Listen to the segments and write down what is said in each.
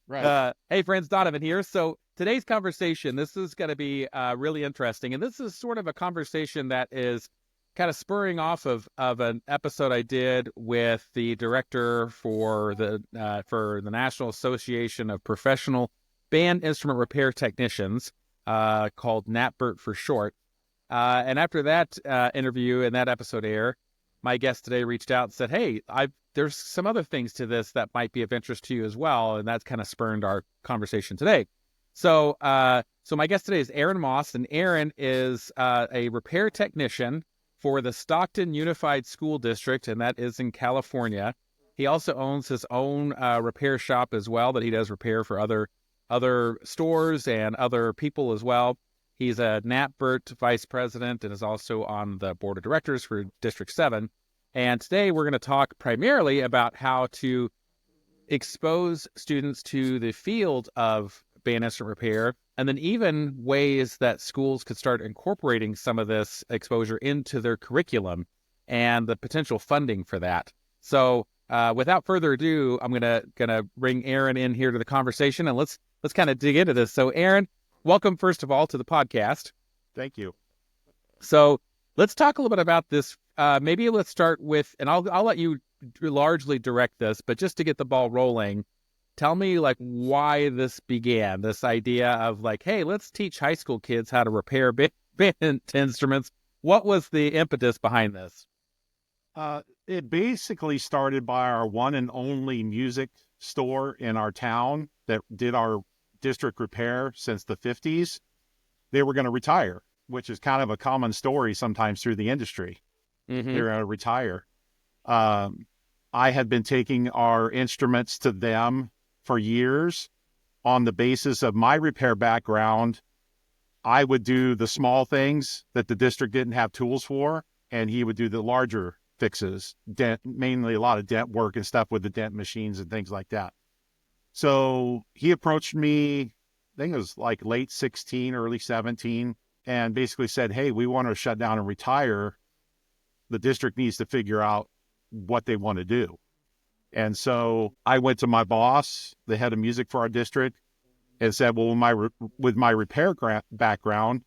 Right. Hey, friends, Donovan here. So today's conversation, this is going to be really interesting, and this is sort of a conversation that is kind of spurring off of an episode I did with the director for the National Association of Professional Band Instrument Repair Technicians, called NAPBERT for short. And after that interview and that episode aired, my guest today reached out and said, "Hey, there's some other things to this that might be of interest to you as well," and that's kind of spurned our conversation today. So my guest today is Aaron Moss, and Aaron is a repair technician for the Stockton Unified School District, and that is in California. He also owns his own repair shop as well that he does repair for other stores and other people as well. He's a NAPBERT vice president and is also on the board of directors for District 7. And today we're going to talk primarily about how to expose students to the field of band instrument repair, and then even ways that schools could start incorporating some of this exposure into their curriculum and the potential funding for that. So without further ado, I'm gonna bring Aaron in here to the conversation, and let's kind of dig into this. So Aaron, welcome first of all to the podcast. Thank you. So let's talk a little bit about this. Maybe let's start with, and I'll let you largely direct this, but just to get the ball rolling, tell me like why this began. This idea of like, hey, let's teach high school kids how to repair band instruments. What was the impetus behind this? It basically started by our one and only music store in our town that did our district repair since the 50s. They were going to retire, which is kind of a common story sometimes through the industry. Mm-hmm. They're going to retire. I had been taking our instruments to them for years on the basis of my repair background. I would do the small things that the district didn't have tools for, and he would do the larger fixes, mainly a lot of dent work and stuff with the dent machines and things like that. So he approached me, I think it was like late 16, early 17, and basically said, hey, we want to shut down and retire. The district needs to figure out what they want to do. And so I went to my boss, the head of music for our district, and said, well, with my repair background,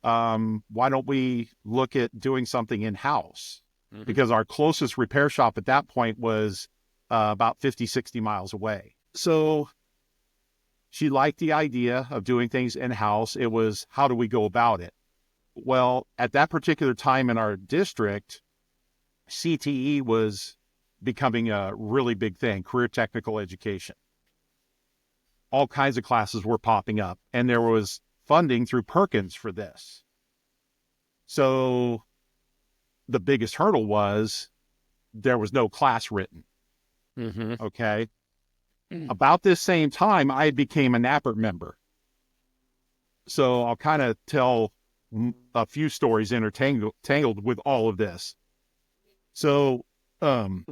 why don't we look at doing something in-house? Mm-hmm. Because our closest repair shop at that point was about 50, 60 miles away. So she liked the idea of doing things in-house. It was, how do we go about it? Well, at that particular time in our district, CTE was becoming a really big thing, career technical education. All kinds of classes were popping up, and there was funding through Perkins for this. So the biggest hurdle was there was no class written. Mm-hmm. Okay. Mm-hmm. About this same time, I became a NAPBERT member. So I'll kind of tell a few stories intertangled with all of this. So ended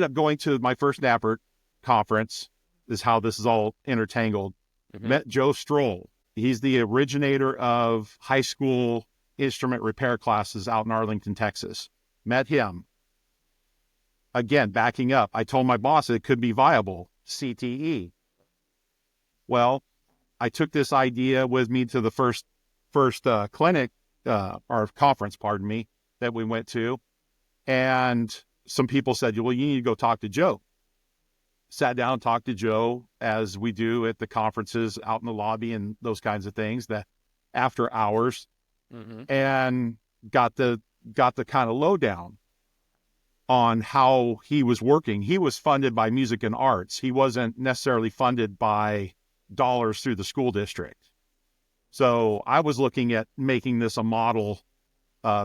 up going to my first NAPBERT conference, is how this is all intertangled. Mm-hmm. Met Joe Stroll. He's the originator of high school instrument repair classes out in Arlington, Texas. Met him. Again, backing up, I told my boss it could be viable, CTE. Well, I took this idea with me to the first clinic, or conference, pardon me, that we went to. And some people said, well, you need to go talk to Joe. Sat down and talked to Joe, as we do at the conferences out in the lobby and those kinds of things, that after hours, mm-hmm. and got the kind of lowdown on how he was working. He was funded by Music and Arts. He wasn't necessarily funded by dollars through the school district. So I was looking at making this a model,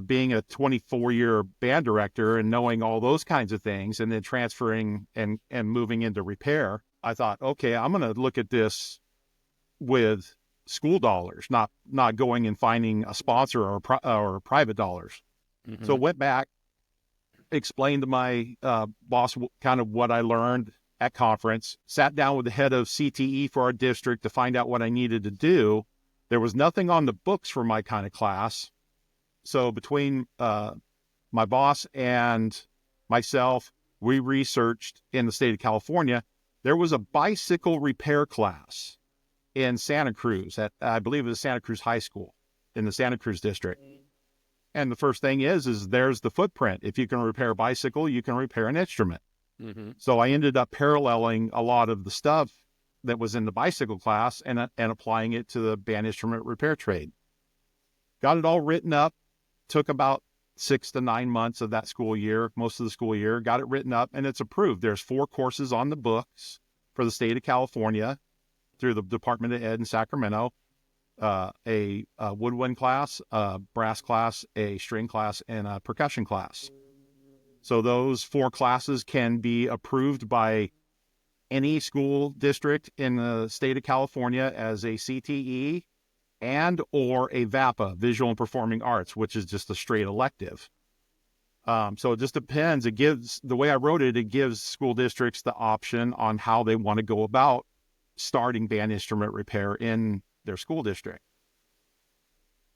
being a 24-year band director and knowing all those kinds of things, and then transferring and moving into repair. I thought, okay, I'm going to look at this with school dollars, not going and finding a sponsor or private dollars. Mm-hmm. So went back, explained to my boss kind of what I learned at conference, sat down with the head of CTE for our district to find out what I needed to do. There was nothing on the books for my kind of class. So between my boss and myself, we researched in the state of California there was a bicycle repair class in Santa Cruz at, I believe it was Santa Cruz High School in the Santa Cruz district. And the first thing is there's the footprint. If you can repair a bicycle, you can repair an instrument. Mm-hmm. So I ended up paralleling a lot of the stuff that was in the bicycle class and applying it to the band instrument repair trade. Got it all written up. Took about 6 to 9 months of that school year, most of the school year, got it written up, and it's approved. There's 4 courses on the books for the state of California through the Department of Ed in Sacramento, a woodwind class, a brass class, a string class, and a percussion class. So those 4 classes can be approved by any school district in the state of California as a CTE and or a VAPA, Visual and Performing Arts, which is just a straight elective. So it just depends. It gives, the way I wrote it, it gives school districts the option on how they want to go about starting band instrument repair in their school district.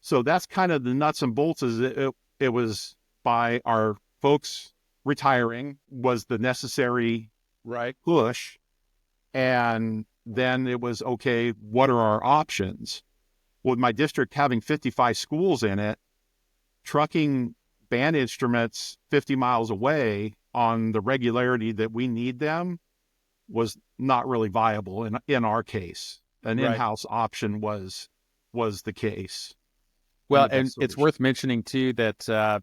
So that's kind of the nuts and bolts. Is it was by our folks retiring was the necessary push. And then it was, okay, what are our options? With my district having 55 schools in it, trucking band instruments 50 miles away on the regularity that we need them was not really viable in our case. An in-house option was the case. Well, and it's worth mentioning too that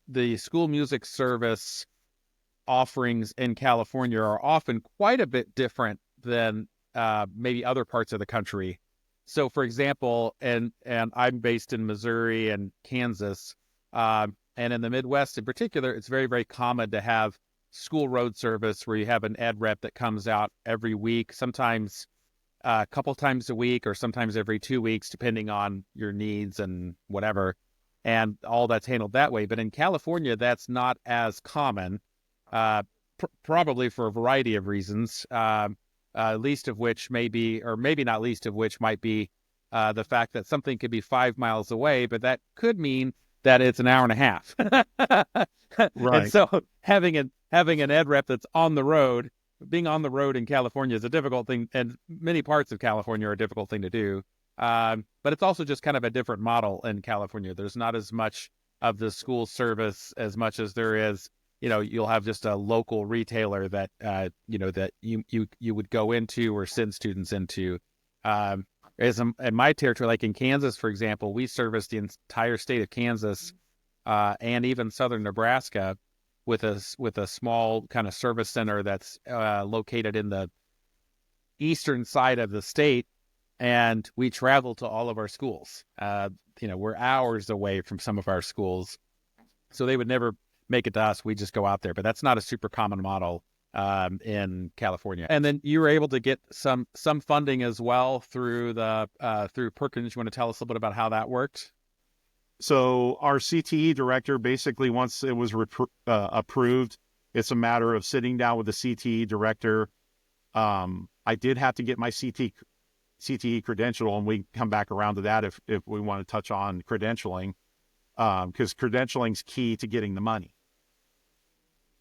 the school music service offerings in California are often quite a bit different than maybe other parts of the country. So, for example, and I'm based in Missouri and Kansas, and in the Midwest in particular, it's very, very common to have school road service where you have an ed rep that comes out every week, sometimes a couple times a week or sometimes every 2 weeks, depending on your needs and whatever. And all that's handled that way. But in California, that's not as common, probably for a variety of reasons. Least of which may be, or maybe not least of which might be the fact that something could be 5 miles away, but that could mean that it's an hour and a half. Right. And so having an ed rep that's on the road, being on the road in California is a difficult thing, and many parts of California are a difficult thing to do. But it's also just kind of a different model in California. There's not as much of the school service as much as there is. You'll have just a local retailer that, that you would go into or send students into. As in my territory, like in Kansas, for example, we service the entire state of Kansas and even southern Nebraska with a small kind of service center that's located in the eastern side of the state. And we travel to all of our schools. We're hours away from some of our schools. So they would never make it to us. We just go out there. But that's not a super common model in California. And then you were able to get some funding as well through through Perkins. You want to tell us a little bit about how that worked? So our CTE director, basically, once it was approved, it's a matter of sitting down with the CTE director. I did have to get my CTE credential, and we come back around to that if we want to touch on credentialing, because credentialing's key to getting the money.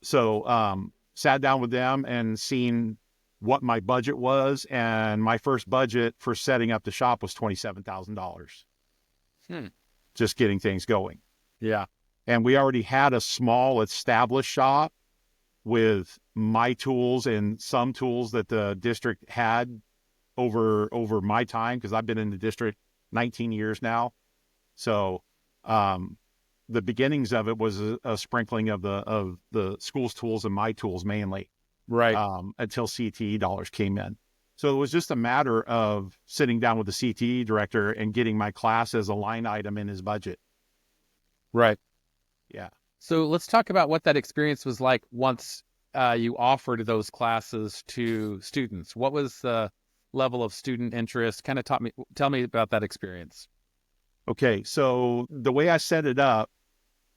So sat down with them and seen what my budget was, and my first budget for setting up the shop was $27,000. Just getting things going. Yeah. And we already had a small established shop with my tools and some tools that the district had over my time, because I've been in the district 19 years now. So the beginnings of it was a sprinkling of the school's tools and my tools mainly, right? Until CTE dollars came in. So it was just a matter of sitting down with the CTE director and getting my class as a line item in his budget. Right. Yeah. So let's talk about what that experience was like once you offered those classes to students. What was the level of student interest? Kind of tell me about that experience. Okay. So the way I set it up,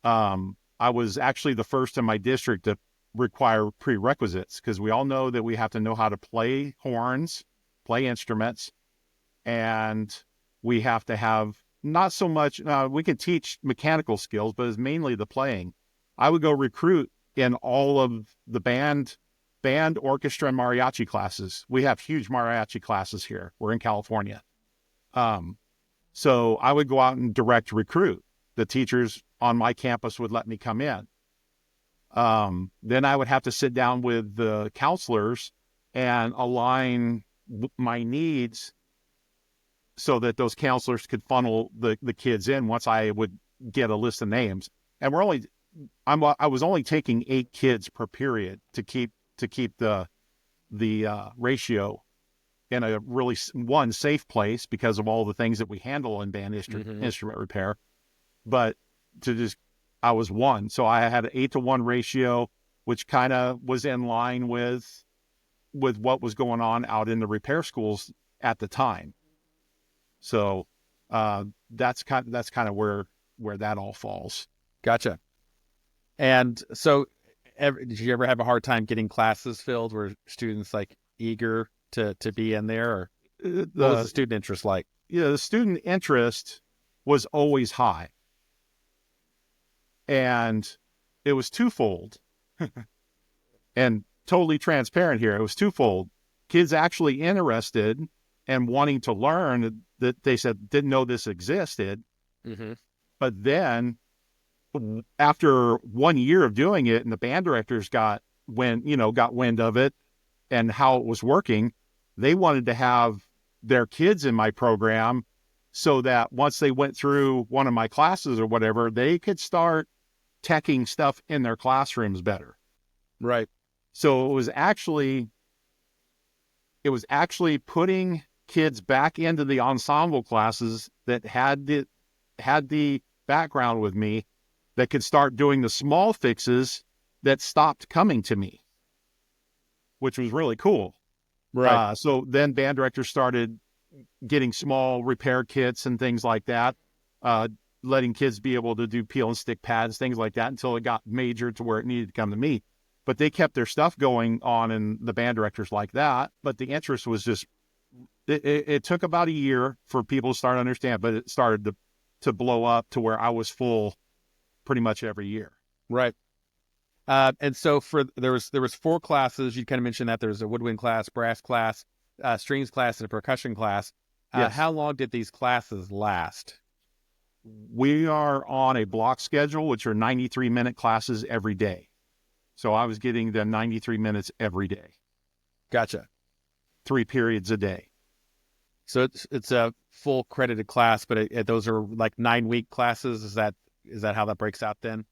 I was actually the first in my district to require prerequisites, because we all know that we have to know how to play horns, play instruments, and we have to have not so much, we can teach mechanical skills, but it's mainly the playing. I would go recruit in all of the band band, orchestra, and mariachi classes. We have huge mariachi classes here. We're in California. So I would go out and direct recruit. The teachers on my campus would let me come in. Then I would have to sit down with the counselors and align my needs so that those counselors could funnel the kids in once I would get a list of names. And I was only taking 8 kids per period to keep the ratio in a really safe place because of all the things that we handle in band instrument repair. But I was 1. So I had an 8-to-1 ratio, which kind of was in line with what was going on out in the repair schools at the time. So that's kind of where that all falls. Gotcha. And so did you ever have a hard time getting classes filled? Were students like eager to be in there, or what was the student interest like? Yeah, the student interest was always high. And it was twofold. And totally transparent here. It was twofold. Kids actually interested and wanting to learn that they said didn't know this existed. Mm-hmm. But then after 1 year of doing it and the band directors got wind of it and how it was working, they wanted to have their kids in my program so that once they went through one of my classes or whatever, they could start teching stuff in their classrooms better. Right. So it was actually putting kids back into the ensemble classes that had the background with me that could start doing the small fixes that stopped coming to me, which was really cool. Right. So then band directors started getting small repair kits and things like that, letting kids be able to do peel and stick pads, things like that, until it got major to where it needed to come to me. But they kept their stuff going on in the band directors like that. But the interest was just, it took about a year for people to start to understand, but it started to blow up to where I was full pretty much every year. Right. And so there was 4 classes. You kind of mentioned that there's a woodwind class, brass class, strings class, and a percussion class. Yes. How long did these classes last? We are on a block schedule, which are 93-minute classes every day. So I was getting the 93 minutes every day. Gotcha. 3 periods a day. So it's a full credited class, but those are like 9-week classes. Is that how that breaks out then?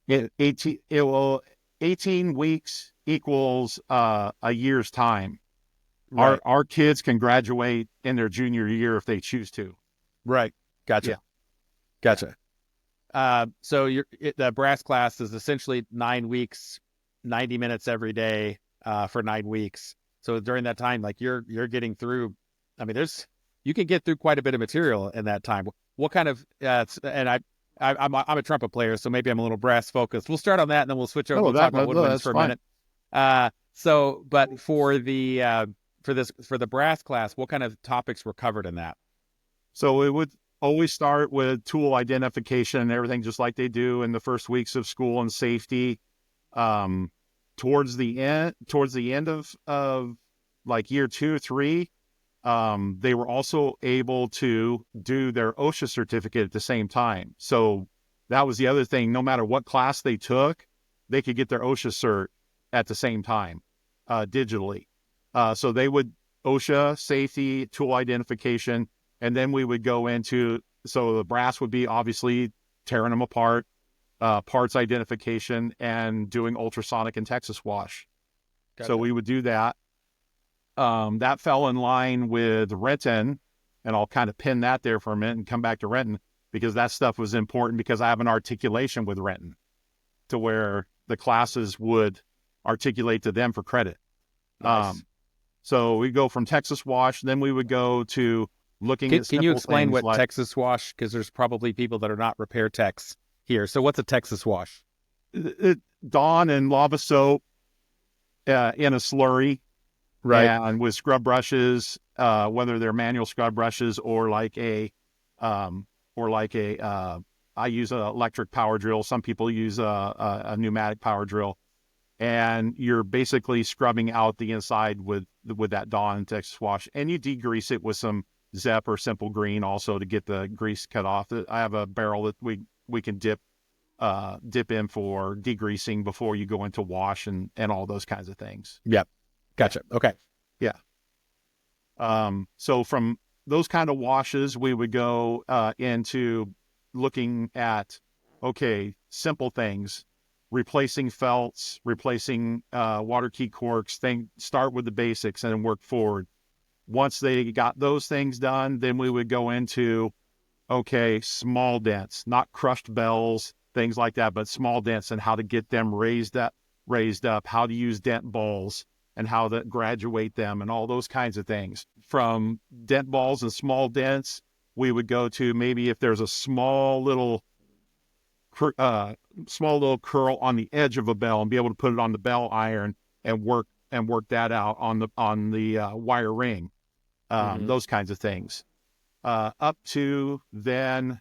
18 weeks equals a year's time. Right. Our kids can graduate in their junior year if they choose to. Right. Gotcha. Yeah. Gotcha. So the brass class is essentially 9 weeks, 90 minutes every day for 9 weeks. So during that time, like you're getting through. I mean, you can get through quite a bit of material in that time. What kind of and I'm a trumpet player, so maybe I'm a little brass focused. We'll start on that, and then we'll switch over. We'll talk about woodwinds for a minute. But for the brass class, what kind of topics were covered in that? So it would always start with tool identification and everything, just like they do in the first weeks of school, and safety. Towards the end of like year 2, 3, they were also able to do their OSHA certificate at the same time. So that was the other thing. No matter what class they took, they could get their OSHA cert at the same time, digitally. So they would OSHA, safety, tool identification, and then we would go into, so the brass would be obviously tearing them apart, parts identification, and doing ultrasonic and Texas wash. Gotcha. So we would do that. That fell in line with Renton, and I'll kind of pin that there for a minute and come back to Renton, because that stuff was important because I have an articulation with Renton to where the classes would articulate to them for credit. Nice. So we go from Texas wash, then we would go to looking at Can you explain what like Texas wash, because there's probably people that are not repair techs here. So what's a Texas wash? Dawn and lava soap in a slurry. Right. And with scrub brushes, whether they're manual scrub brushes or I use an electric power drill. Some people use a pneumatic power drill. and you're basically scrubbing out the inside with that Dawn Texas wash, and you degrease it with some Zep or Simple Green also to get the grease cut off. I have a barrel that we can dip in for degreasing before you go into wash and all those kinds of things. Yep. Gotcha. Okay. Yeah. So from those kind of washes, we would go into looking at, okay, simple things, replacing felts, replacing water key corks, start with the basics and then work forward. Once they got those things done, then we would go into, okay, small dents, not crushed bells, things like that, but small dents and how to get them raised up, how to use dent balls and how to graduate them and all those kinds of things. From dent balls and small dents, we would go to maybe if there's a small little curl on the edge of a bell and be able to put it on the bell iron and work that out on the wire ring. Those kinds of things. Up to then,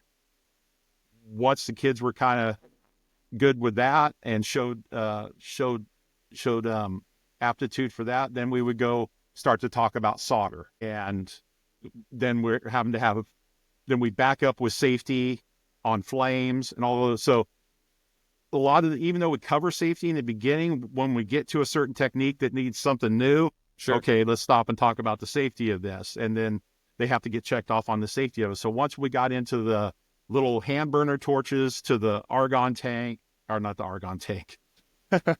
once the kids were kind of good with that and showed aptitude for that, then we would go start to talk about solder. And then then we back up with safety on flames and all of those. So a lot of even though we cover safety in the beginning, when we get to a certain technique that needs something new, Sure. Okay, let's stop and talk about the safety of this. And then they have to get checked off on the safety of it. So once we got into the little hand burner torches to the argon tank, or not the argon tank, to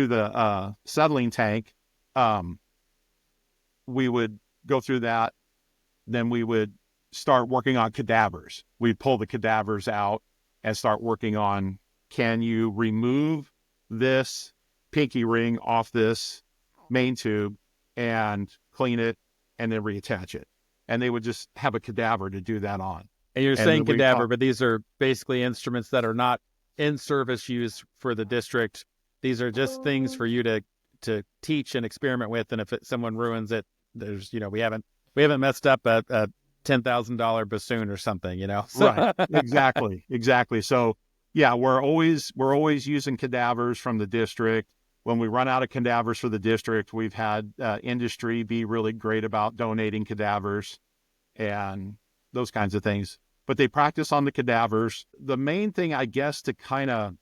the settling tank, we would go through that. Then we would start working on cadavers. We'd pull the cadavers out and start working on, can you remove this pinky ring off this main tube and clean it and then reattach it. And they would just have a cadaver to do that on. And you're saying cadaver, but these are basically instruments that are not in service use for the district. These are just things for you to teach and experiment with. And if someone ruins it, there's, we haven't messed up a $10,000 bassoon or something, So. Right. Exactly. So yeah, we're always using cadavers from the district. When we run out of cadavers for the district, we've had industry be really great about donating cadavers and those kinds of things. But they practice on the cadavers. The main thing, I guess, to kind of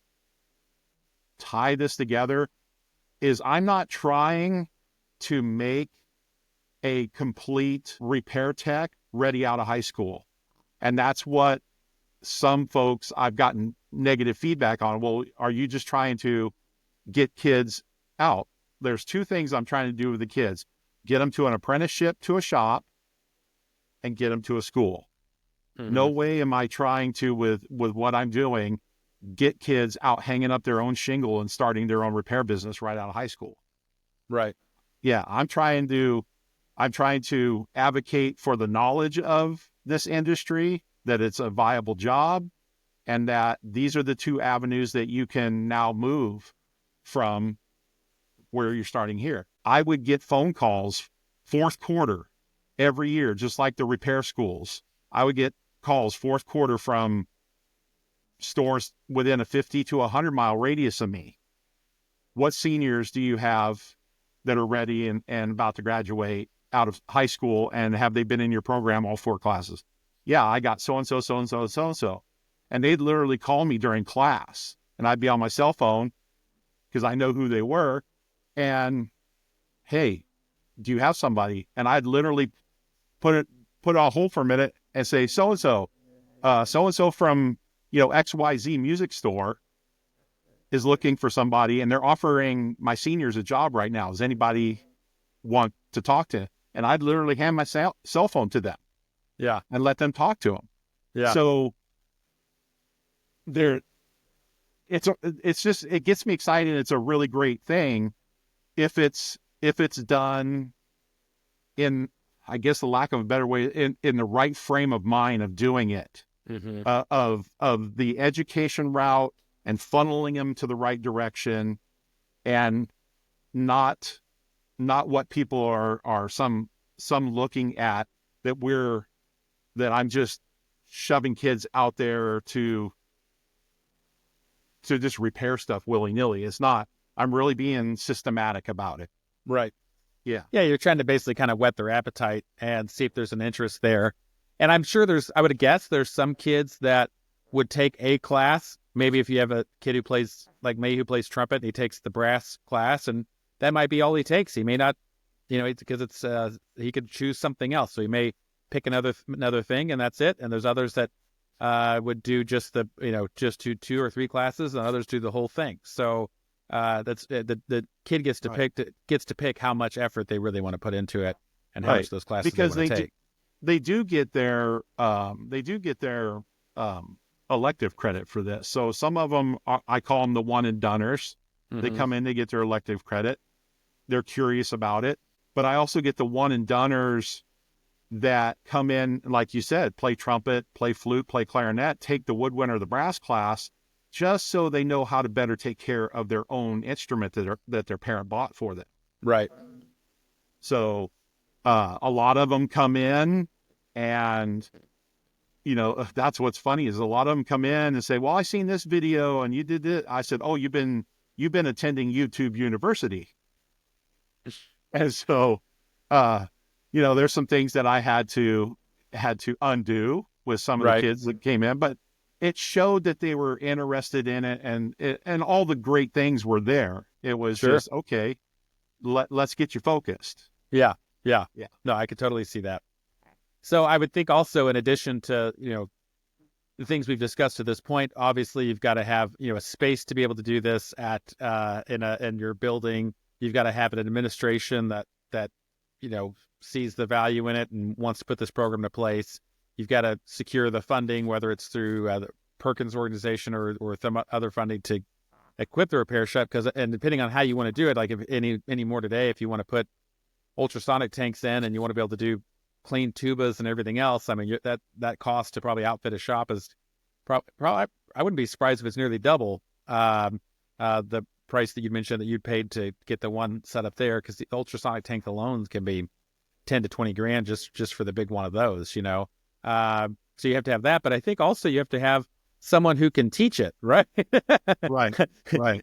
tie this together is I'm not trying to make a complete repair tech ready out of high school. And that's what some folks I've gotten negative feedback on. Well, are you just trying to get kids out? There's two things I'm trying to do with the kids: get them to an apprenticeship to a shop and get them to a school. No way am I trying to, with what I'm doing, get kids out hanging up their own shingle and starting their own repair business right out of high school. Right. Yeah, I'm trying to advocate for the knowledge of this industry, that it's a viable job, and that these are the two avenues that you can now move from where you're starting here. I would get phone calls fourth quarter every year, just like the repair schools. I would get calls fourth quarter from stores within a 50 to 100 mile radius of me. What seniors do you have that are ready and about to graduate out of high school, and have they been in your program all 4 classes? Yeah, I got so-and-so, so-and-so, so-and-so. And they'd literally call me during class, and I'd be on my cell phone because I know who they were. And, hey, do you have somebody? And I'd literally put it on hold for a minute and say, so-and-so from, XYZ music store is looking for somebody, and they're offering my seniors a job right now. Does anybody want to talk to? And I'd literally hand my cell phone to them. Yeah. And let them talk to them. Yeah. So it gets me excited. It's a really great thing if it's done in, I guess, the lack of a better way, in the right frame of mind of doing it, of the education route and funneling them to the right direction, and not what people are some looking at, that I'm just shoving kids out there to to just repair stuff willy-nilly. It's not. I'm really being systematic about it. Right. Yeah. Yeah, you're trying to basically kind of whet their appetite and see if there's an interest there. And I'm sure I would guess there's some kids that would take a class. Maybe if you have a kid who plays, like me, who plays trumpet, he takes the brass class, and that might be all he takes. He may not, because he could choose something else. So he may pick another thing, and that's it. And there's others that would do just just two or three classes, and others do the whole thing. So that's the kid gets to pick how much effort they really want to put into it and how much those classes because they want to take. They do get their elective credit for this. So some of them I call them the one and doneers. Mm-hmm. They come in, they get their elective credit. They're curious about it, but I also get the one and doneers that come in, like you said, play trumpet, play flute, play clarinet, take the woodwind or the brass class, just so they know how to better take care of their own instrument that their parent bought for them. Right. So a lot of them come in, and that's what's funny is a lot of them come in and say, "Well, I seen this video and you did it." I said, "Oh, you've been attending YouTube University," and so there's some things that I had to undo with some of the kids that came in, but it showed that they were interested in it, and all the great things were there. It was just, okay, let's get you focused. Yeah. No, I could totally see that. So I would think also, in addition to, the things we've discussed to this point, obviously you've got to have, a space to be able to do this in your building. You've got to have an administration that sees the value in it and wants to put this program into place. You've got to secure the funding, whether it's through the Perkins organization or some other funding to equip the repair shop. And depending on how you want to do it, like if any more today, if you want to put ultrasonic tanks in and you want to be able to do clean tubas and everything else, I mean, that cost to probably outfit a shop is probably, I wouldn't be surprised if it's nearly double the price that you mentioned that you'd paid to get the one set up there, because the ultrasonic tank alone can be 10 to 20 grand just for the big one of those, So you have to have that, but I think also you have to have someone who can teach it, right? Right.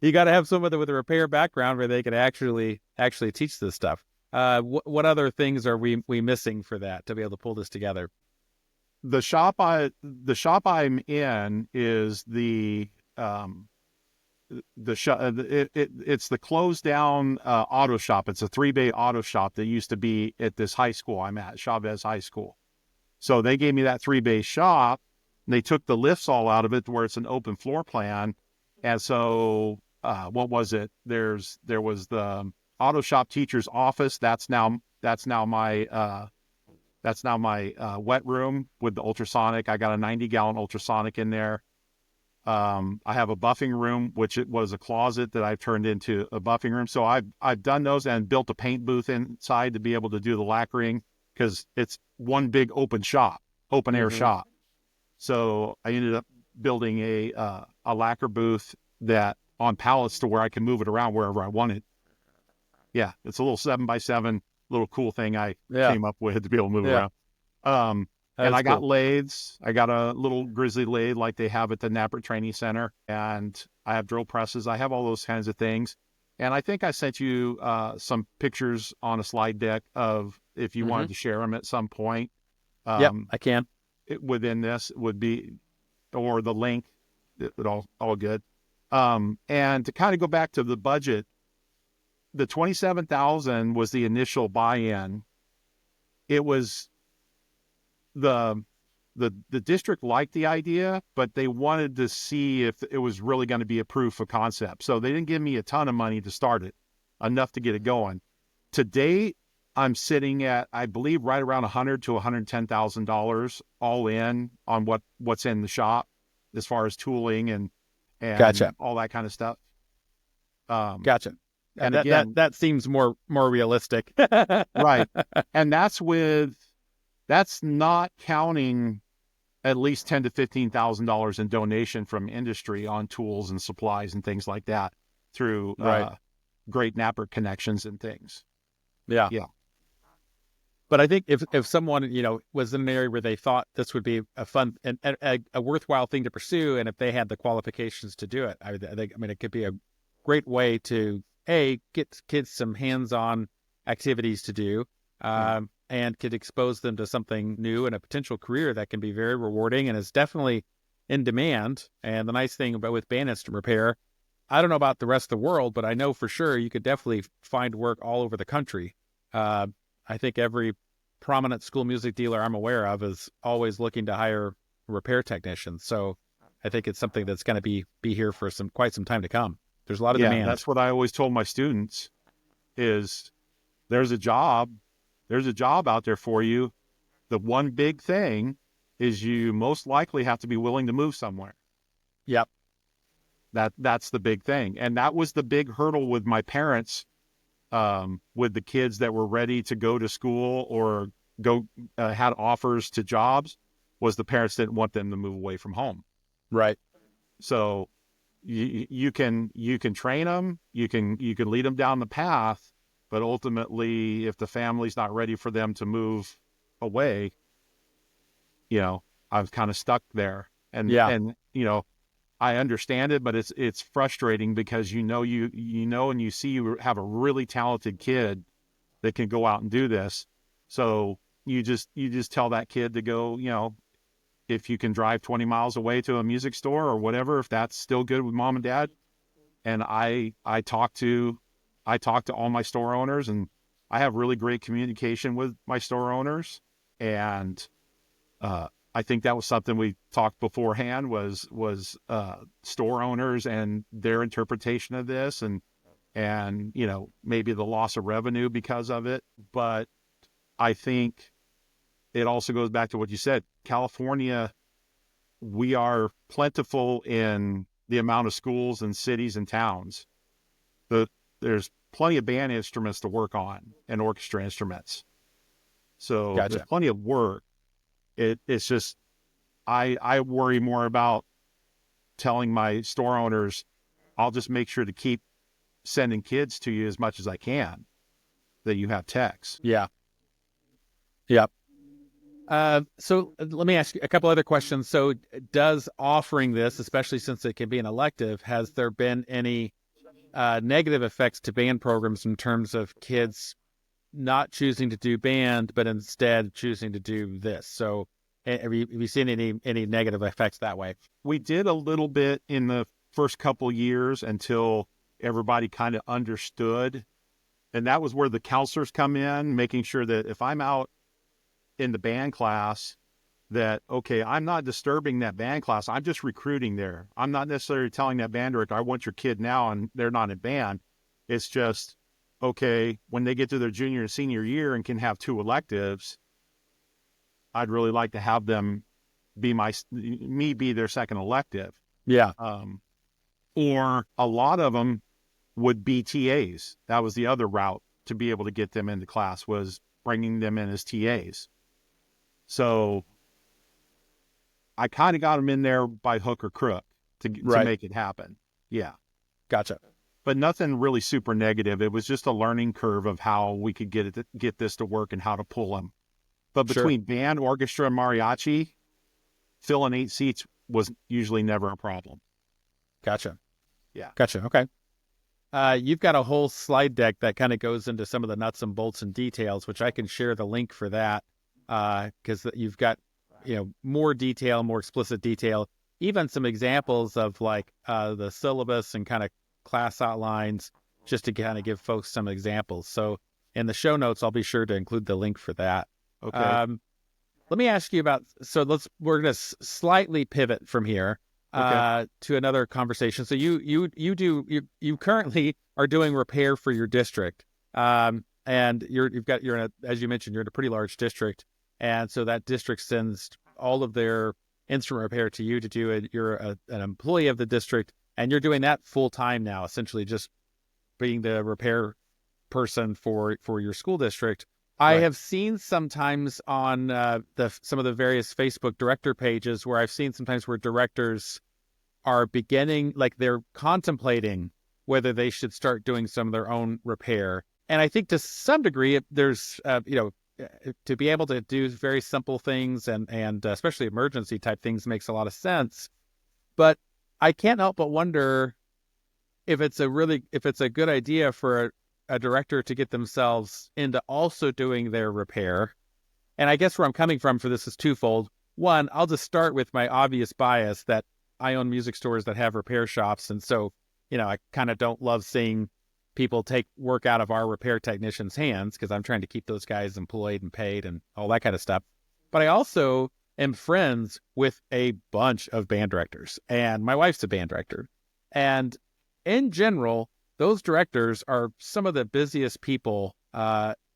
You got to have someone with a repair background where they can actually teach this stuff. What other things are we missing for that to be able to pull this together? The shop I'm in is it's the closed down auto shop. It's a 3-bay auto shop that used to be at this high school I'm at, Chavez High School. So they gave me that 3-bay shop, and they took the lifts all out of it to where it's an open floor plan. And so what was it? There was the auto shop teacher's office. That's now my wet room with the ultrasonic. I got a 90-gallon ultrasonic in there. I have a buffing room, which it was a closet that I've turned into a buffing room. So I've done those and built a paint booth inside to be able to do the lacquering, because it's one big open air shop. So I ended up building a lacquer booth that on pallets to where I can move it around wherever I wanted. Yeah, it's a little 7x7 little cool thing I came up with to be able to move around. And I got lathes. I got a little grizzly lathe like they have at the Napper Training Center. And I have drill presses. I have all those kinds of things. And I think I sent you some pictures on a slide deck of, if you wanted to share them at some point. Yeah, I can. Within this would be, or the link, all good. And to kind of go back to the budget, the $27,000 was the initial buy-in. It was the district liked the idea, but they wanted to see if it was really going to be a proof of concept. So they didn't give me a ton of money to start it, enough to get it going. To date, I'm sitting at, I believe, right around $100,000 to $110,000 all in on what's in the shop as far as tooling and Gotcha. all that kind of stuff. Gotcha. And that seems more realistic. Right. And that's not counting at least $10,000 to $15,000 in donation from industry on tools and supplies and things like that through great Napper connections and things. Yeah. Yeah. But I think if someone, was in an area where they thought this would be a fun and a worthwhile thing to pursue, and if they had the qualifications to do it, I think, it could be a great way to get kids some hands-on activities to do, and could expose them to something new and a potential career that can be very rewarding and is definitely in demand. And the nice thing about with band instrument repair, I don't know about the rest of the world, but I know for sure you could definitely find work all over the country. I think every prominent school music dealer I'm aware of is always looking to hire repair technicians. So I think it's something that's going to be here for quite some time to come. There's a lot of demand. That's what I always told my students is there's a job out there for you. The one big thing is you most likely have to be willing to move somewhere. Yep. That's the big thing. And that was the big hurdle with my parents, with the kids that were ready to go to school or had offers to jobs, was the parents didn't want them to move away from home. Right. So you can train them, you can lead them down the path, but ultimately, if the family's not ready for them to move away, I was kind of stuck there. And I understand it, but it's frustrating because you and you see you have a really talented kid that can go out and do this. So you just tell that kid to go, if you can drive 20 miles away to a music store or whatever, if that's still good with mom and dad. And I talk to all my store owners, and I have really great communication with my store owners. And I think that was something we talked beforehand was store owners and their interpretation of this, and maybe the loss of revenue because of it. But I think it also goes back to what you said. California, we are plentiful in the amount of schools and cities and towns. There's plenty of band instruments to work on and orchestra instruments. So Gotcha. There's plenty of work. It's just, I worry more about telling my store owners, I'll just make sure to keep sending kids to you as much as I can, that you have techs. Yeah. Yep. So let me ask you a couple other questions. So does offering this, especially since it can be an elective, has there been any negative effects to band programs in terms of kids not choosing to do band, but instead choosing to do this? So have you seen any negative effects that way? We did a little bit in the first couple years until everybody kind of understood. And that was where the counselors come in, making sure that if I'm out in the band class, that, okay, I'm not disturbing that band class. I'm just recruiting there. I'm not necessarily telling that band director, I want your kid now, and they're not in band. It's just, okay, when they get to their junior and senior year and can have 2 electives, I'd really like to have them be their second elective. Yeah. Or a lot of them would be TAs. That was the other route to be able to get them into class, was bringing them in as TAs. So I kind of got them in there by hook or crook to make it happen. Yeah. Gotcha. But nothing really super negative. It was just a learning curve of how we could get this to work and how to pull them. But between band, orchestra, and mariachi, filling 8 seats was usually never a problem. Gotcha. Yeah. Gotcha. Okay. You've got a whole slide deck that kind of goes into some of the nuts and bolts and details, which I can share the link for that, because you've got, more detail, more explicit detail, even some examples of like the syllabus and kind of class outlines, just to kind of give folks some examples. So in the show notes, I'll be sure to include the link for that. Okay. Let me ask you about, we're going to slightly pivot from here to another conversation. So you currently are doing repair for your district. And as you mentioned, you're in a pretty large district. And so that district sends all of their instrument repair to you to do it. You're an employee of the district, and you're doing that full time now, essentially just being the repair person for your school district. I have seen sometimes on some of the various Facebook director pages where I've seen sometimes where directors are beginning, like they're contemplating whether they should start doing some of their own repair. And I think to some degree, there's, to be able to do very simple things and especially emergency type things makes a lot of sense. But I can't help but wonder if it's a good idea for a director to get themselves into also doing their repair. And I guess where I'm coming from for this is twofold. One, I'll just start with my obvious bias that I own music stores that have repair shops. And so, I kind of don't love seeing people take work out of our repair technicians' hands because I'm trying to keep those guys employed and paid and all that kind of stuff. But I also am friends with a bunch of band directors, and my wife's a band director. And in general, those directors are some of the busiest people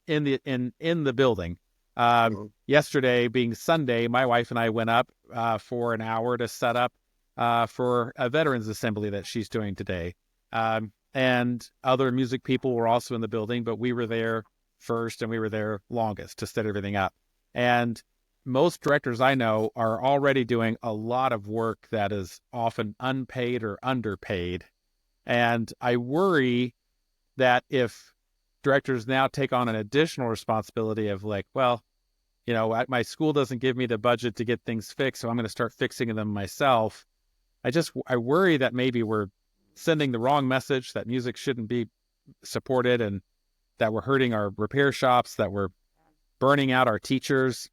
in the building. Yesterday being Sunday, my wife and I went up for an hour to set up for a veterans assembly that she's doing today. And other music people were also in the building, but we were there first and we were there longest to set everything up. And most directors I know are already doing a lot of work that is often unpaid or underpaid. And I worry that if directors now take on an additional responsibility of like, well, my school doesn't give me the budget to get things fixed, so I'm going to start fixing them myself. I worry that maybe we're sending the wrong message, that music shouldn't be supported and that we're hurting our repair shops, that we're burning out our teachers.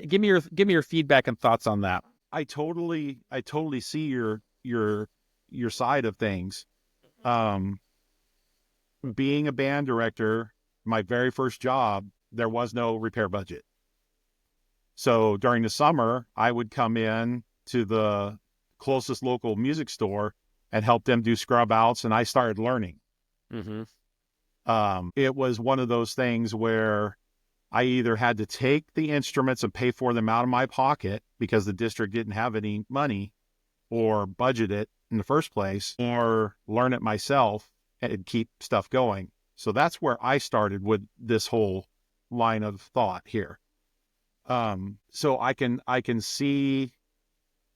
Give me your feedback and thoughts on that. I totally see your side of things. Being a band director, my very first job, there was no repair budget. So during the summer, I would come in to the closest local music store and help them do scrub outs, and I started learning. Mm-hmm. It was one of those things where I either had to take the instruments and pay for them out of my pocket because the district didn't have any money or budget it in the first place, or learn it myself and keep stuff going. So that's where I started with this whole line of thought here. So I can see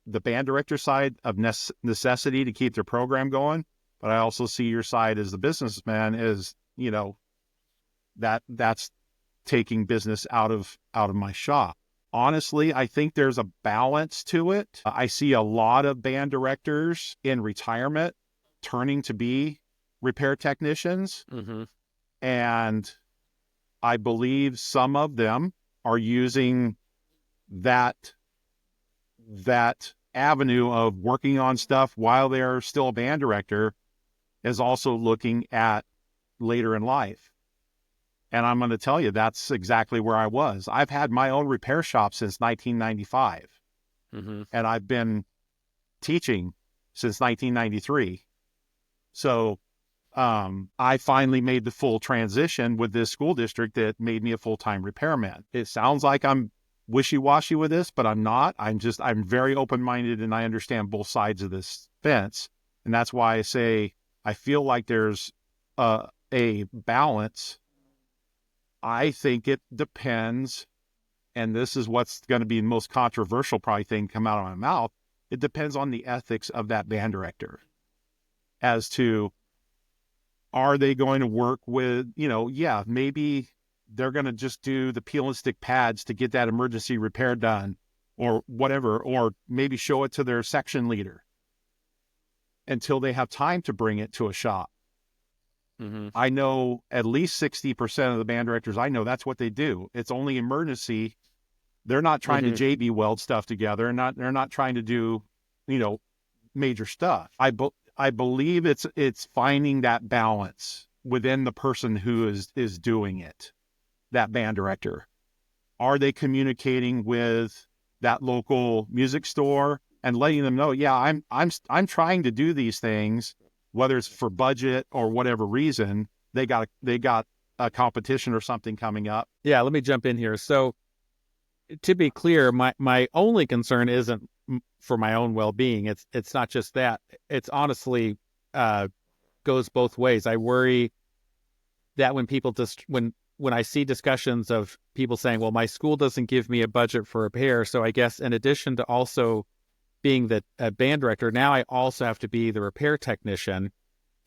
the band director side of necessity to keep their program going, but I also see your side as the businessman is, that's taking business out of my shop. Honestly, I think there's a balance to it. I see a lot of band directors in retirement turning to be repair technicians. Mm-hmm. And I believe some of them are using that avenue of working on stuff while they're still a band director as also looking at later in life. And I'm going to tell you, that's exactly where I was. I've had my own repair shop since 1995. Mm-hmm. And I've been teaching since 1993. So I finally made the full transition with this school district that made me a full-time repairman. It sounds like I'm wishy-washy with this, but I'm not. I'm very open-minded, and I understand both sides of this fence. And that's why I say I feel like there's a balance. I think it depends, and this is what's going to be the most controversial probably thing to come out of my mouth. It depends on the ethics of that band director as to, are they going to work with, maybe they're going to just do the peel and stick pads to get that emergency repair done or whatever, or maybe show it to their section leader until they have time to bring it to a shop. Mm-hmm. I know at least 60% of the band directors I know, that's what they do. It's only emergency. They're not trying to JB weld stuff together, and they're not trying to do, major stuff. I believe it's finding that balance within the person who is doing it, that band director. Are they communicating with that local music store and letting them know, yeah, I'm trying to do these things, whether it's for budget or whatever reason, they got a competition or something coming up. Yeah, let me jump in here. So to be clear, my only concern isn't for my own well-being. It's not just that. It's honestly goes both ways. I worry that when people when I see discussions of people saying, well, my school doesn't give me a budget for repair, so I guess in addition to also being the band director, now I also have to be the repair technician.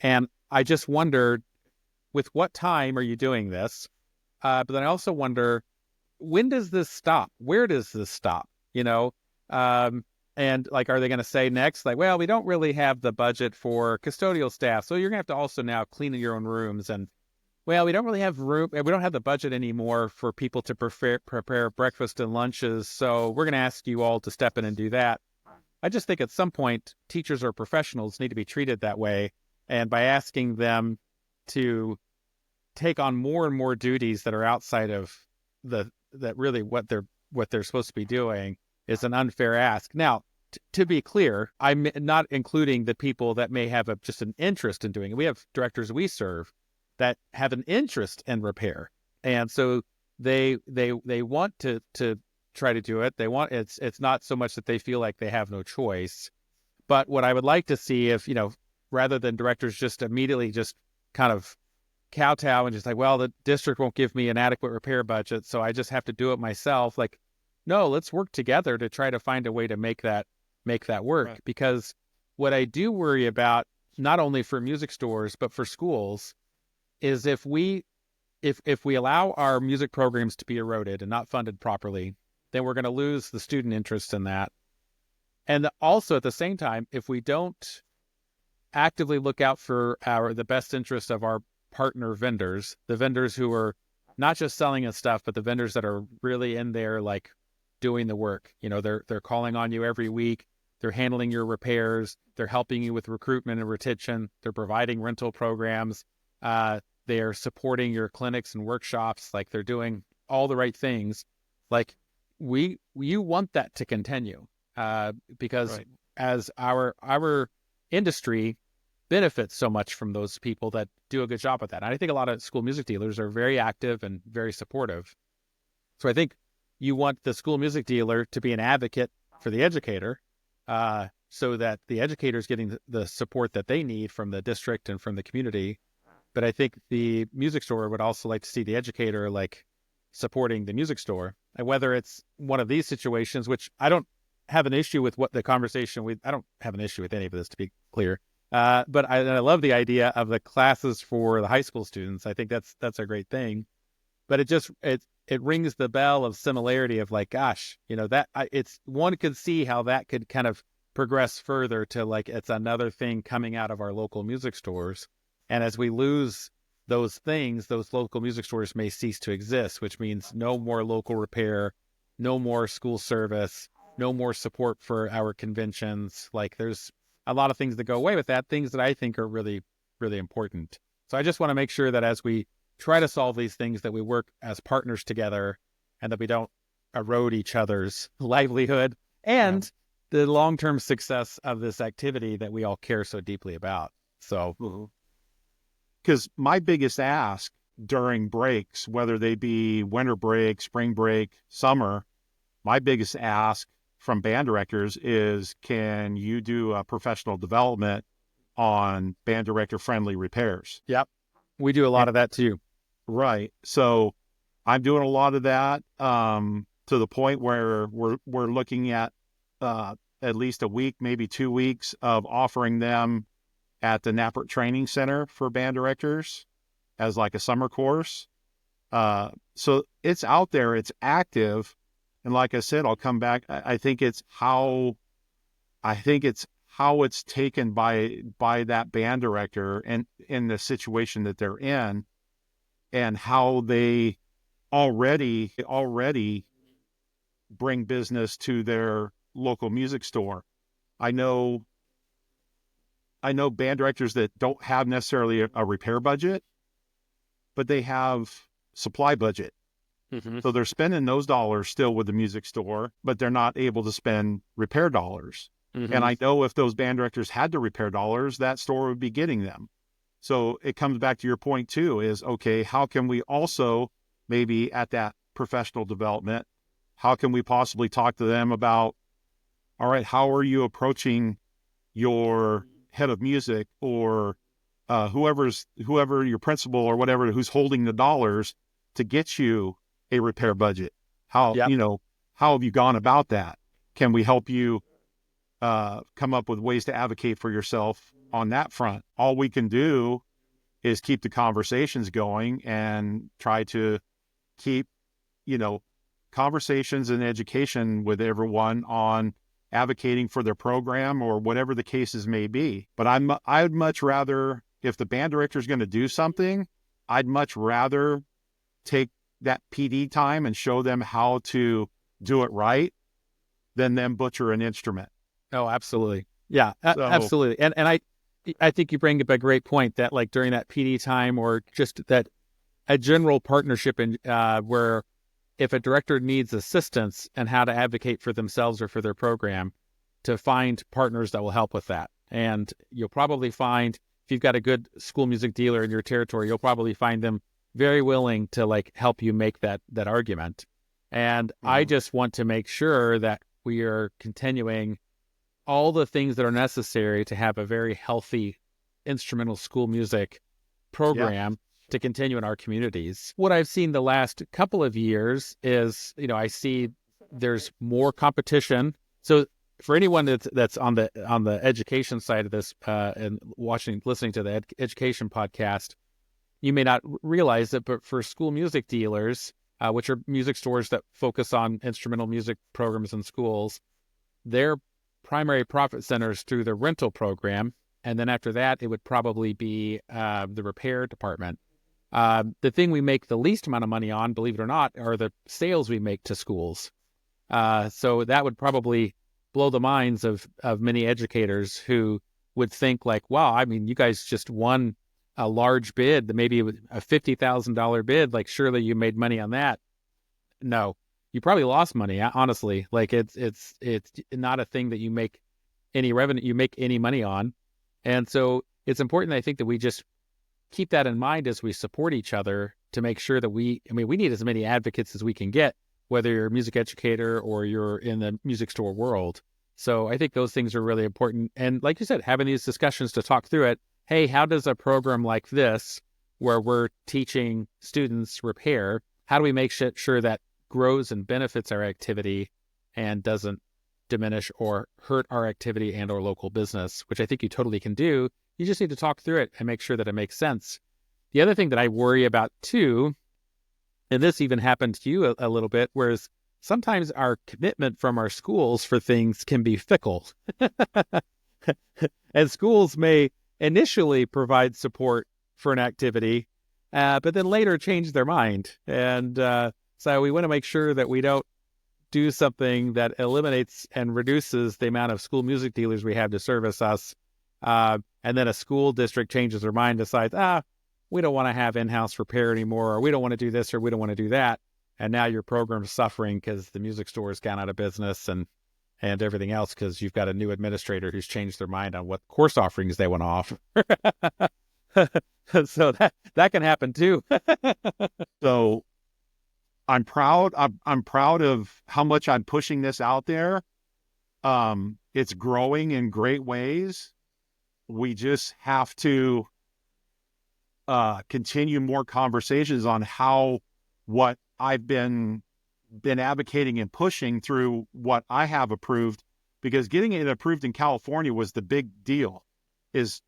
And I just wondered, with what time are you doing this? But then I also wonder, when does this stop? Where does this stop? And like, are they going to say next, like, well, we don't really have the budget for custodial staff, so you're going to have to also now clean in your own rooms, and well, we don't really have room, we don't have the budget anymore for people to prepare breakfast and lunches, so we're going to ask you all to step in and do that. I just think at some point, teachers or professionals need to be treated that way, and by asking them to take on more and more duties that are outside of that really what they're supposed to be doing is an unfair ask. Now, to be clear, I'm not including the people that may have just an interest in doing it. We have directors we serve that have an interest in repair, and so they want to try to do it. They want it's not so much that they feel like they have no choice, but what I would like to see, if rather than directors just immediately just kind of kowtow and just like, well, the district won't give me an adequate repair budget, so I just have to do it myself. Like, no, let's work together to try to find a way to make that work. Right. Because what I do worry about, not only for music stores but for schools, is if we allow our music programs to be eroded and not funded properly, then we're going to lose the student interest in that. And also at the same time, if we don't actively look out for the best interest of our partner vendors, the vendors who are not just selling us stuff, but the vendors that are really in there, like doing the work. They're calling on you every week. They're handling your repairs. They're helping you with recruitment and retention. They're providing rental programs. They are supporting your clinics and workshops. Like, they're doing all the right things. Like, you want that to continue, because right. As our industry benefits so much from those people that do a good job with that. And I think a lot of school music dealers are very active and very supportive. So I think you want the school music dealer to be an advocate for the educator, so that the educator is getting the support that they need from the district and from the community. But I think the music store would also like to see the educator like supporting the music store. And whether it's one of these situations, which I don't have an issue with I don't have an issue with any of this, to be clear. But I love the idea of the classes for the high school students. I think that's a great thing. But it rings the bell of similarity of like, gosh, it's one could see how that could kind of progress further to like, it's another thing coming out of our local music stores. And as we lose those things, those local music stores may cease to exist, which means no more local repair, no more school service, no more support for our conventions. Like, there's a lot of things that go away with that, things that I think are really, really important. So I just want to make sure that as we try to solve these things, that we work as partners together and that we don't erode each other's livelihood and the long-term success of this activity that we all care so deeply about. So, because my biggest ask during breaks, whether they be winter break, spring break, summer, my biggest ask from band directors is, can you do a professional development on band director friendly repairs? Yep. We do a lot of that too. Right. So I'm doing a lot of that, to the point where we're looking at least a week, maybe 2 weeks of offering them at the Knappert Training Center for band directors as like a summer course. So it's out there, it's active. And like I said, I'll come back. I think it's how it's taken by that band director and in the situation that they're in, and how they already bring business to their local music store. I know band directors that don't have necessarily a repair budget, but they have supply budget. Mm-hmm. So they're spending those dollars still with the music store, but they're not able to spend repair dollars. Mm-hmm. And I know if those band directors had the repair dollars, that store would be getting them. So it comes back to your point too, is, okay, how can we also maybe at that professional development, how can we possibly talk to them about, all right, how are you approaching your head of music or whoever your principal or whatever, who's holding the dollars to get you a repair budget? How have you gone about that? Can we help you come up with ways to advocate for yourself on that front? All we can do is keep the conversations going and try to keep, conversations and education with everyone on advocating for their program or whatever the cases may be. But I'd much rather, if the band director is going to do something, I'd much rather take that PD time and show them how to do it right than them butcher an instrument. Oh, absolutely. Yeah, So, absolutely. And I think you bring up a great point that like during that PD time or just that a general partnership in where if a director needs assistance and how to advocate for themselves or for their program, to find partners that will help with that. And you'll probably find, if you've got a good school music dealer in your territory, you'll probably find them very willing to like help you make that argument. And I just want to make sure that we are continuing all the things that are necessary to have a very healthy instrumental school music program to continue in our communities. What I've seen the last couple of years is, I see there's more competition. So for anyone that's on the education side of this and listening to the education podcast, you may not realize it, but for school music dealers, which are music stores that focus on instrumental music programs in schools, their primary profit centers through the rental program. And then after that, it would probably be the repair department. The thing we make the least amount of money on, believe it or not, are the sales we make to schools. So that would probably blow the minds of many educators who would think like, wow, I mean, you guys just won a large bid, maybe a $50,000 bid. Like, surely you made money on that. No, you probably lost money, honestly. Like it's not a thing that you make any revenue, you make any money on. And so it's important, I think, that we just keep that in mind as we support each other to make sure that we need as many advocates as we can get, whether you're a music educator or you're in the music store world. So I think those things are really important. And like you said, having these discussions to talk through it. Hey, how does a program like this, where we're teaching students repair, how do we make sure that grows and benefits our activity and doesn't diminish or hurt our activity and our local business, which I think you totally can do. You just need to talk through it and make sure that it makes sense. The other thing that I worry about too, and this even happened to you a little bit, whereas sometimes our commitment from our schools for things can be fickle. And schools may initially provide support for an activity, but then later change their mind. And so we want to make sure that we don't do something that eliminates and reduces the amount of school music dealers we have to service us. And then a school district changes their mind, decides, we don't want to have in-house repair anymore, or we don't want to do this, or we don't want to do that. And now your program's suffering because the music store has gone out of business and everything else because you've got a new administrator who's changed their mind on what course offerings they want to offer. So that can happen too. So I'm proud. I'm proud of how much I'm pushing this out there. It's growing in great ways. We just have to continue more conversations on how what I've been advocating and pushing through what I have approved, because getting it approved in California was the big deal. Is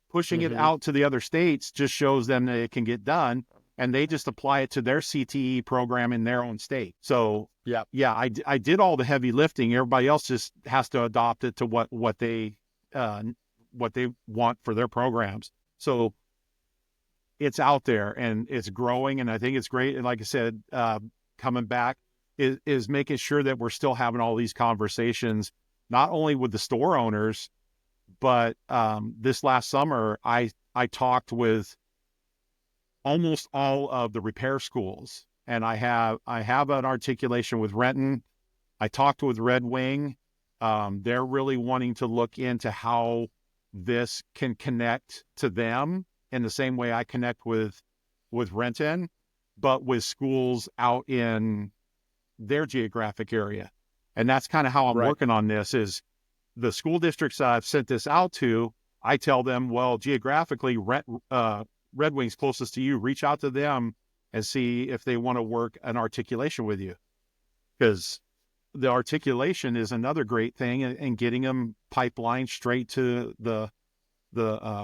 pushing it out to the other states just shows them that it can get done, and they just apply it to their CTE program in their own state. So I did all the heavy lifting. Everybody else just has to adopt it to what they want for their programs. So it's out there and it's growing, and I think it's great. And like I said, coming back is making sure that we're still having all these conversations, not only with the store owners, but this last summer, I talked with almost all of the repair schools, and I have an articulation with Renton. I talked with Red Wing. They're really wanting to look into how this can connect to them in the same way I connect with Renton, but with schools out in their geographic area. And that's kind of how I'm working on this. Is the school districts I've sent this out to, I tell them, well, geographically, Red Wing's closest to you, reach out to them and see if they want to work an articulation with you. Because the articulation is another great thing, and getting them pipeline straight to the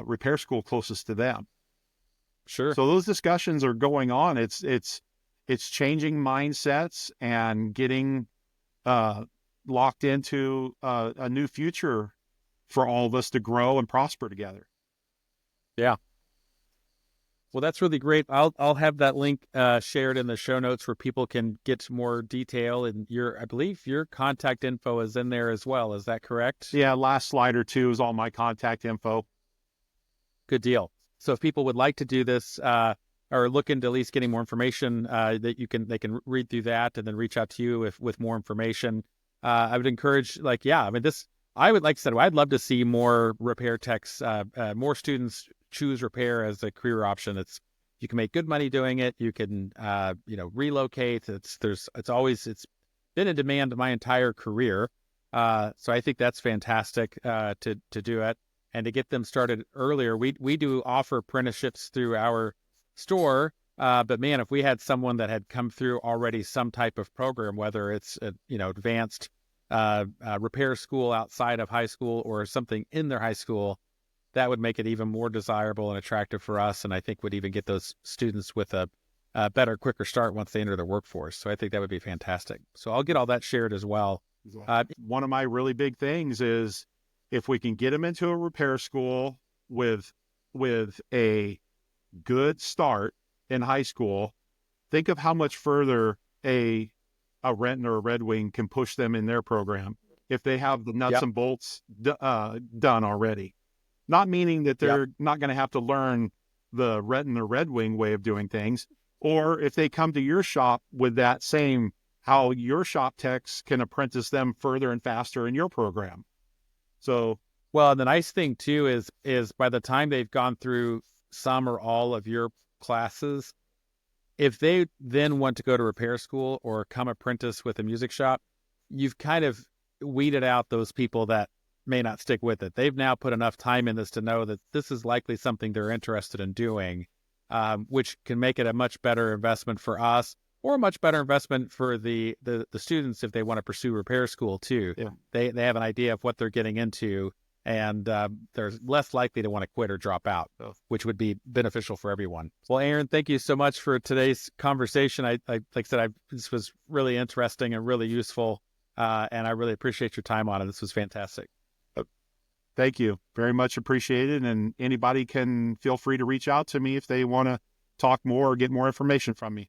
repair school closest to them. Sure. So those discussions are going on. It's it's changing mindsets and getting locked into a new future for all of us to grow and prosper together. Yeah. Well, that's really great. I'll have that link shared in the show notes where people can get more detail. And I believe your contact info is in there as well. Is that correct? Yeah, last slide or two is all my contact info. Good deal. So if people would like to do this or look into at least getting more information, they can read through that and then reach out to you with more information. I would encourage, I would, like I said, I'd love to see more repair techs, more students choose repair as a career option. You can make good money doing it. You can, relocate. It's been in demand my entire career. So I think that's fantastic to do it and to get them started earlier. We do offer apprenticeships through our store. But man, if we had someone that had come through already some type of program, whether it's advanced repair school outside of high school or something in their high school, that would make it even more desirable and attractive for us. And I think would even get those students with a better, quicker start once they enter the workforce. So I think that would be fantastic. So I'll get all that shared as well. One of my really big things is if we can get them into a repair school with a good start in high school, think of how much further a Renton or a Red Wing can push them in their program if they have the nuts and bolts done already. Not meaning that they're not going to have to learn the Renton or Red Wing way of doing things, or if they come to your shop with that same, how your shop techs can apprentice them further and faster in your program. So, well, the nice thing too is by the time they've gone through some or all of your classes, if they then want to go to repair school or come apprentice with a music shop, you've kind of weeded out those people that may not stick with it. They've now put enough time in this to know that this is likely something they're interested in doing, which can make it a much better investment for us or a much better investment for the students if they want to pursue repair school too. Yeah. They have an idea of what they're getting into, and they're less likely to want to quit or drop out, which would be beneficial for everyone. Well, Aaron, thank you so much for today's conversation. I like I said, this was really interesting and really useful, and I really appreciate your time on it. This was fantastic. Thank you. Very much appreciated. And anybody can feel free to reach out to me if they want to talk more or get more information from me.